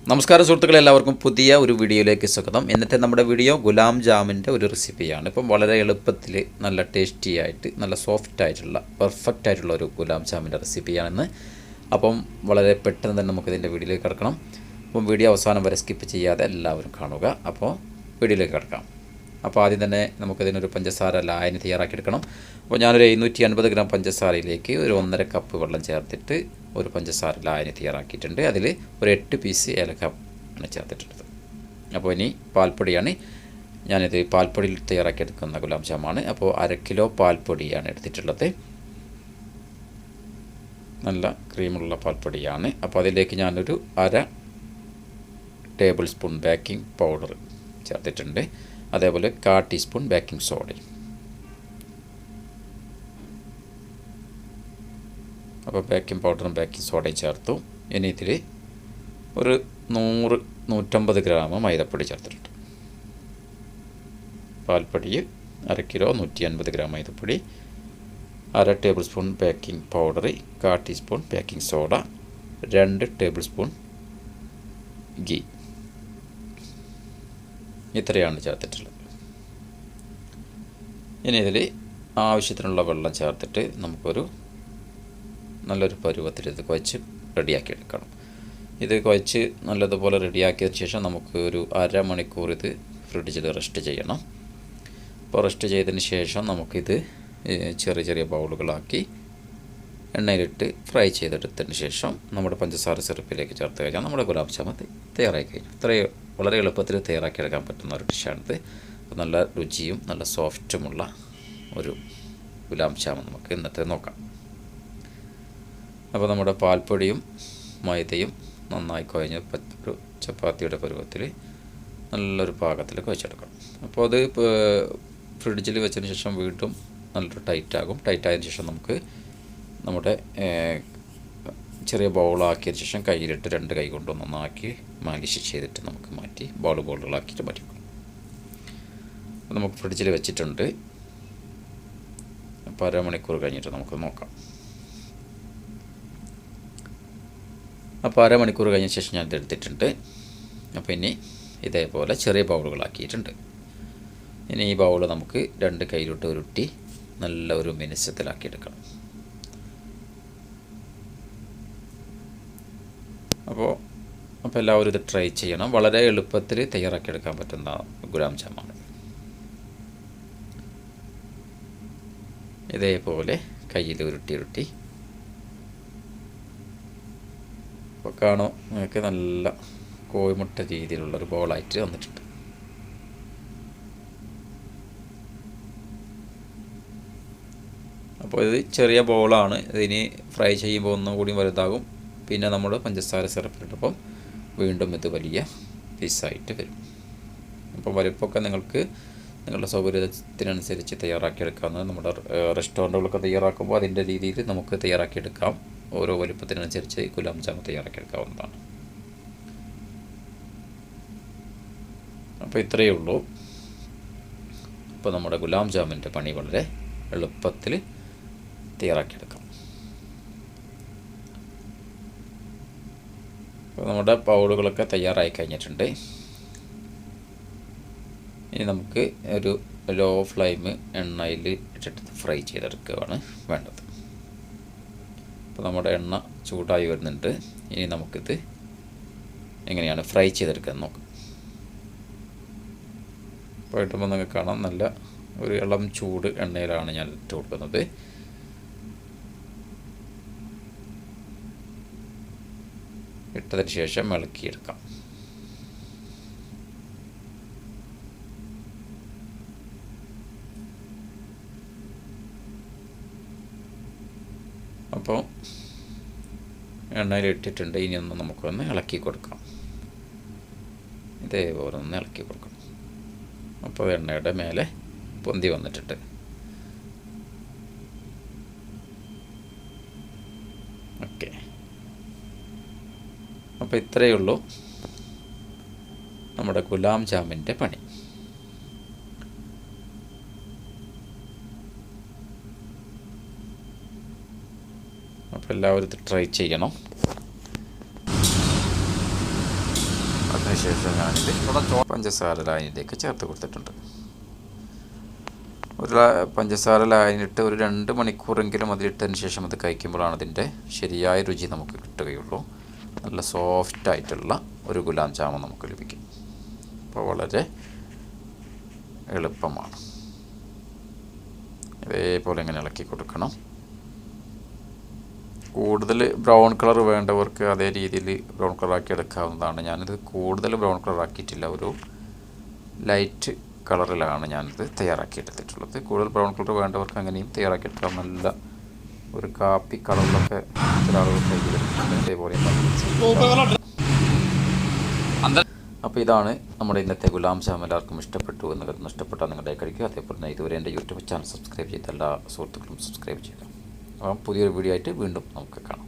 നമസ്കാരം സുഹൃത്തുക്കളെ, എല്ലാവർക്കും പുതിയ ഒരു വീഡിയോയിലേക്ക് സ്വാഗതം. ഇന്നത്തെ നമ്മുടെ വീഡിയോ ഗുലാബ് ജാമിൻ്റെ ഒരു റെസിപ്പിയാണ്. ഇപ്പം വളരെ എളുപ്പത്തിൽ നല്ല ടേസ്റ്റി ആയിട്ട് നല്ല സോഫ്റ്റ് ആയിട്ടുള്ള പെർഫെക്റ്റ് ആയിട്ടുള്ള ഒരു ഗുലാബ് ജാമിൻ്റെ റെസിപ്പിയാണെന്ന്. അപ്പം വളരെ പെട്ടെന്ന് തന്നെ നമുക്കിതിൻ്റെ വീഡിയോയിലേക്ക് കിടക്കണം. അപ്പം വീഡിയോ അവസാനം വരെ സ്കിപ്പ് ചെയ്യാതെ എല്ലാവരും കാണുക. അപ്പോൾ വീഡിയോയിലേക്ക് കിടക്കാം. അപ്പോൾ ആദ്യം തന്നെ നമുക്കിതിനൊരു പഞ്ചസാര ലായനി തയ്യാറാക്കിയെടുക്കണം. അപ്പോൾ ഞാനൊരു 750 ഗ്രാം പഞ്ചസാരയിലേക്ക് ഒരു 1.5 കപ്പ് വെള്ളം ചേർത്തിട്ട് ഒരു പഞ്ചസാര ലായനി തയ്യാറാക്കിയിട്ടുണ്ട്. അതിൽ ഒരു 8 പീസ് ഏലക്ക ആണ് ചേർത്തിട്ടുള്ളത്. അപ്പോൾ ഇനി പാൽപ്പൊടിയാണ്. ഞാനിത് പാൽപ്പൊടിയിൽ തയ്യാറാക്കിയെടുക്കുന്ന ഗുലാബ് ജാമാണ്. അപ്പോൾ 1/2 കിലോ പാൽപ്പൊടിയാണ് എടുത്തിട്ടുള്ളത്. നല്ല ക്രീമുള്ള പാൽപ്പൊടിയാണ്. അപ്പോൾ അതിലേക്ക് ഞാനൊരു 1/2 ടേബിൾ സ്പൂൺ ബേക്കിംഗ് പൗഡർ ചേർത്തിട്ടുണ്ട്. അതേപോലെ 1/4 ടീസ്പൂൺ ബേക്കിംഗ് സോഡയും. അപ്പോൾ ബേക്കിംഗ് പൗഡറും ബേക്കിംഗ് സോഡയും ചേർത്തു. ഇനി ഇതിൽ ഒരു 100-150 ഗ്രാം മൈദപ്പൊടി ചേർത്തിട്ടുണ്ട്. പാൽപ്പൊടി 1/2 കിലോ 150 ഗ്രാം മൈദപ്പൊടി, 1/2 table spoon baking powder, 1/4 teaspoon baking soda, 2 table spoon ghee. ഇത്രയാണ് ചേർത്തിട്ടുള്ളത്. ഇനി ഇതിൽ ആവശ്യത്തിനുള്ള വെള്ളം ചേർത്തിട്ട് നമുക്കൊരു നല്ലൊരു പരുവത്തിൽ ഇത് കുഴച്ച് റെഡിയാക്കി എടുക്കണം. ഇത് കുഴച്ച് നല്ലതുപോലെ റെഡിയാക്കിയതിന് ശേഷം നമുക്ക് ഒരു 1/2 മണിക്കൂർ ഇത് ഫ്രിഡ്ജിൽ റെസ്റ്റ് ചെയ്യണം. അപ്പോൾ റെസ്റ്റ് ചെയ്തതിന് ശേഷം നമുക്കിത് ചെറിയ ചെറിയ ബൗളുകളാക്കി എണ്ണയിലിട്ട് ഫ്രൈ ചെയ്തെടുത്തതിന് ശേഷം നമ്മുടെ പഞ്ചസാര സിറപ്പിലേക്ക് ചേർത്ത് കഴിഞ്ഞാൽ നമ്മുടെ ഗുലാബ് ജാമുൻ തയ്യാറായി കഴിഞ്ഞു. ഇത്രയും വളരെ എളുപ്പത്തിൽ തയ്യാറാക്കിയെടുക്കാൻ പറ്റുന്ന ഒരു ഡിഷാണിത്. നല്ല രുചിയും നല്ല സോഫ്റ്റുമുള്ള ഒരു ഗുലാബ് ജാമുൻ നമുക്ക് ഇന്നത്തെ നോക്കാം. അപ്പോൾ നമ്മുടെ പാൽപ്പൊടിയും മൈദയും നന്നായി കുഴഞ്ഞ് ഒരു ചപ്പാത്തിയുടെ പരുവത്തിൽ നല്ലൊരു പാകത്തിൽ കുഴച്ചെടുക്കണം. അപ്പോൾ അത് ഫ്രിഡ്ജിൽ വെച്ചതിന് ശേഷം വീണ്ടും നല്ലൊരു ടൈറ്റാകും. ടൈറ്റായതിനു ശേഷം നമുക്ക് നമ്മുടെ ചെറിയ ബൗളാക്കിയതിന് ശേഷം കയ്യിലിട്ട് 2 കൈ കൊണ്ട് നന്നാക്കി മാലിഷ് ചെയ്തിട്ട് നമുക്ക് മാറ്റി ബൗളുകളാക്കിയിട്ട് മാറ്റിക്കും. അപ്പോൾ നമുക്ക് ഫ്രിഡ്ജിൽ വെച്ചിട്ടുണ്ട്. അപ്പോൾ 1/2 മണിക്കൂർ കഴിഞ്ഞിട്ട് നമുക്ക് നോക്കാം. അപ്പോൾ 1/2 മണിക്കൂർ കഴിഞ്ഞ ശേഷം ഞാൻ ഇതെടുത്തിട്ടുണ്ട്. അപ്പോൾ ഇനി ഇതേപോലെ ചെറിയ ബൗളുകളാക്കിയിട്ടുണ്ട്. ഇനി ഈ ബൗൾ നമുക്ക് 2 കൈയിലോട്ട് ഉരുട്ടി നല്ല ഒരു മിനുസത്തിലാക്കിയെടുക്കണം. അപ്പോൾ എല്ലാവരും ഇത് ട്രൈ ചെയ്യണം. വളരെ എളുപ്പത്തിൽ തയ്യാറാക്കിയെടുക്കാൻ പറ്റുന്ന ഗുലാബ് ജാമാണ്. ഇതേപോലെ കയ്യിൽ ഉരുട്ടി അപ്പോൾ കാണും നിങ്ങൾക്ക് നല്ല കോഴിമുട്ട രീതിയിലുള്ളൊരു ബോളായിട്ട് വന്നിട്ടുണ്ട്. അപ്പോൾ ഇത് ചെറിയ ബോളാണ്. ഇതിന് ഫ്രൈ ചെയ്യുമ്പോൾ ഒന്നും കൂടി വലുതാകും. പിന്നെ നമ്മൾ പഞ്ചസാര സിറപ്പിലിട്ടപ്പം വീണ്ടും ഇത് വലിയ പീസായിട്ട് വരും. അപ്പോൾ വലിപ്പമൊക്കെ നിങ്ങൾക്ക് നിങ്ങളുടെ സൗകര്യത്തിനനുസരിച്ച് തയ്യാറാക്കിയെടുക്കാവുന്നത്. നമ്മുടെ റെസ്റ്റോറൻറ്റുകളൊക്കെ തയ്യാറാക്കുമ്പോൾ അതിൻ്റെ രീതിയിൽ നമുക്ക് തയ്യാറാക്കിയെടുക്കാം. ഓരോ വലിപ്പത്തിനനുസരിച്ച് ഗുലാബ് ജാമുൻ തയ്യാറാക്കിയെടുക്കാവുന്നതാണ്. അപ്പോൾ ഇത്രയേ ഉള്ളൂ. അപ്പോൾ നമ്മുടെ ഗുലാബ് ജാമുൻ്റെ പണി വളരെ എളുപ്പത്തിൽ തയ്യാറാക്കിയെടുക്കാം. അപ്പോൾ നമ്മുടെ പൗളുകളൊക്കെ തയ്യാറായി കഴിഞ്ഞിട്ടുണ്ട്. ഇനി നമുക്ക് ഒരു ലോ ഫ്ലെയിം എണ്ണയിൽ ഇട്ടിട്ട് ഫ്രൈ ചെയ്തെടുക്കുകയാണ് വേണ്ടത്. അപ്പോൾ നമ്മുടെ എണ്ണ ചൂടായി വരുന്നുണ്ട്. ഇനി നമുക്കിത് എങ്ങനെയാണ് ഫ്രൈ ചെയ്തെടുക്കുക നോക്കാം. അപ്പോൾ ഇട്ടുമ്പോൾ നിങ്ങൾക്ക് കാണാം നല്ല ഒരു ഇളം ചൂട് എണ്ണയിലാണ് ഞാൻ ഇട്ട് കൊടുക്കുന്നത്. ഇട്ടതിന് ശേഷം ഇളക്കിയെടുക്കാം. അപ്പോൾ എണ്ണയിൽ ഇട്ടിട്ടുണ്ട്. ഇനി ഒന്ന് നമുക്കൊന്ന് ഇളക്കി കൊടുക്കാം. ഇതേപോലെ ഒന്ന് ഇളക്കി കൊടുക്കണം. അപ്പോൾ എണ്ണയുടെ മേലെ പൊന്തി വന്നിട്ടുണ്ട്. ഓക്കെ, അപ്പോൾ ഇത്രയേ ഉള്ളൂ നമ്മുടെ ഗുലാബ് ജാമുൻ്റെ പണി. അപ്പോൾ എല്ലാവരും ഇത് ട്രൈ ചെയ്യണം. അതിനുശേഷം ഞാനിത് പഞ്ചസാര ലായനിയിലേക്ക് ചേർത്ത് കൊടുത്തിട്ടുണ്ട്. പഞ്ചസാര ലായനിട്ട് ഒരു 2 മണിക്കൂറെങ്കിലും അതിലിട്ടതിന് ശേഷം അത് കഴിക്കുമ്പോഴാണ് അതിൻ്റെ ശരിയായ രുചി നമുക്ക് കിട്ടുകയുള്ളൂ. നല്ല സോഫ്റ്റായിട്ടുള്ള ഒരു ഗുലാബ് ജാമുൻ നമുക്ക് ലഭിക്കും. അപ്പോൾ വളരെ എളുപ്പമാണ്. ഇതേപോലെ ഇങ്ങനെ ഇളക്കി കൊടുക്കണം. കൂടുതൽ ബ്രൗൺ കളർ വേണ്ടവർക്ക് അതേ രീതിയിൽ ബ്രൗൺ കളറാക്കി എടുക്കാവുന്നതാണ്. ഞാനിത് കൂടുതൽ ബ്രൗൺ കളറാക്കിയിട്ടില്ല, ഒരു ലൈറ്റ് കളറിലാണ് ഞാനിത് തയ്യാറാക്കിയെടുത്തിട്ടുള്ളത്. കൂടുതൽ ബ്രൗൺ കളർ വേണ്ടവർക്ക് അങ്ങനെയും തയ്യാറാക്കിയെടുക്കാം. നല്ല ഒരു കാപ്പി കളറിലൊക്കെ ചില ആളുകൾ കഴിക്കുന്നുണ്ട്. അതേപോലെ അപ്പോൾ ഇതാണ് നമ്മുടെ ഇന്നത്തെ ഗുലാബ് ജാമുൻ. എല്ലാവർക്കും ഇഷ്ടപ്പെട്ടു എന്ന് കരുതുന്നു. ഇഷ്ടപ്പെട്ടാൽ നിങ്ങളുടെ കഴിക്കുക. അതേപോലെ തന്നെ ഇതുവരെ എൻ്റെ യൂട്യൂബ് ചാനൽ സബ്സ്ക്രൈബ് ചെയ്ത എല്ലാ സുഹൃത്തുക്കളും സബ്സ്ക്രൈബ് ചെയ്യുക. അപ്പം പുതിയൊരു വീഡിയോ ആയിട്ട് വീണ്ടും നമുക്ക് കാണാം.